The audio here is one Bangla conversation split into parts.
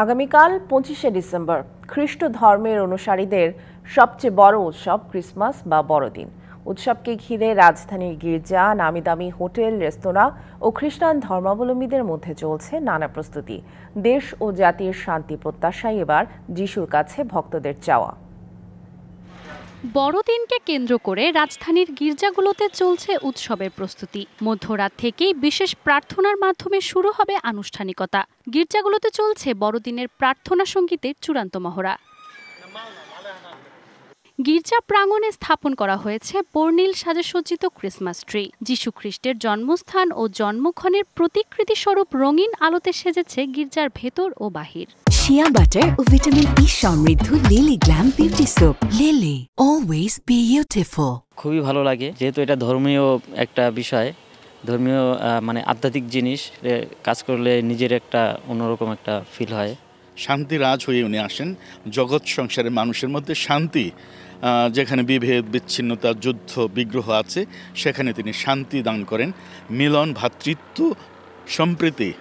আগামীকাল 25শে ডিসেম্বর খ্রিস্ট ধর্মের অনুসারীদের সবচেয়ে বড় উৎসব ক্রিসমাস বা বড়দিন। উৎসবকে ঘিরে রাজধানীর গির্জা, নামিদামি হোটেল, রেস্তোরাঁ ও খ্রিস্টান ধর্মাবলম্বীদের মধ্যে চলছে নানা প্রস্তুতি। দেশ ও জাতির শান্তি প্রত্যাশায় এবার যিশুর কাছে ভক্তদের চাওয়া। বড়দিনকে কেন্দ্র করে রাজধানীর গির্জাগুলোতে চলছে উৎসবের প্রস্তুতি। মধ্যরাত থেকেই বিশেষ প্রার্থনার মাধ্যমে শুরু হবে আনুষ্ঠানিকতা। গির্জাগুলোতে চলছে বড়দিনের প্রার্থনা সঙ্গীতের চূড়ান্ত মহড়া। গির্জা প্রাঙ্গণে স্থাপন করা হয়েছে বর্ণিল সাজসজ্জিত ক্রিসমাস ট্রি। যিশু খ্রিস্টের জন্মস্থান ও জন্মক্ষণের প্রতিকৃতি স্বরূপ রঙিন আলোতে সেজেছে গির্জার ভেতর ও বাহির। শিয়া বাটার ও ভিটামিন ই সমৃদ্ধ lily glam beauty soap. Lily, always beautiful. খুবই ভালো লাগে, যেহেতু এটা ধর্মীয় একটা বিষয়, ধর্মীয় আধ্যাত্মিক জিনিস কাজ করলে নিজের একটা অন্যরকম একটা ফিল হয়। শান্তি রাজ হয়ে উনি আসেন জগৎ সংসারে, মানুষের মধ্যে শান্তি, যেখানে বিভেদ, বিচ্ছিন্নতা, যুদ্ধ, বিগ্রহ আছে সেখানে তিনি শান্তি দান করেন। মিলন, ভ্রাতৃত্ব, সম্প্রীতি,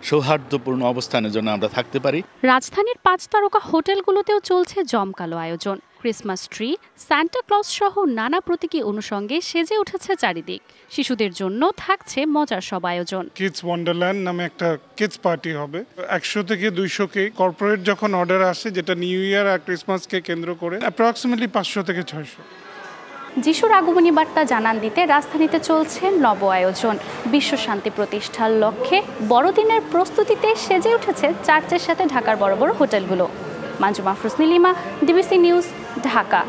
সৌহার্দ্যপূর্ণ অবস্থানের জন্য আমরা থাকতে পারি। রাজধানীর 5 তারকা হোটেলগুলোতেও চলছে জমকালো আয়োজন। ক্রিসমাস ট্রি, সান্টা ক্লজ সহ নানা প্রতীকী অনুষঙ্গে সেজে উঠেছে চারিদিক। শিশুদের জন্য থাকছে মজার সব আয়োজন। কিডস ওয়ান্ডারল্যান্ড নামে একটা কিডস পার্টি হবে। 100 থেকে 200 কেক কর্পোরেট যখন অর্ডার আসে, যেটা নিউ ইয়ার আর ক্রিসমাসকে কেন্দ্র করে অ্যাপ্রক্সিমেটলি 500 থেকে 600। যিশুর আগমনী বার্তা জানান দিতে রাজধানীতে চলছে নব আয়োজন। বিশ্ব শান্তি প্রতিষ্ঠার লক্ষ্যে বড়দিনের প্রস্তুতিতে সেজে উঠেছে চার্চের সাথে ঢাকার বড় বড় হোটেলগুলো। মানজু মাহফুজ নীলিমা, ডিবিসি নিউজ, ঢাকা।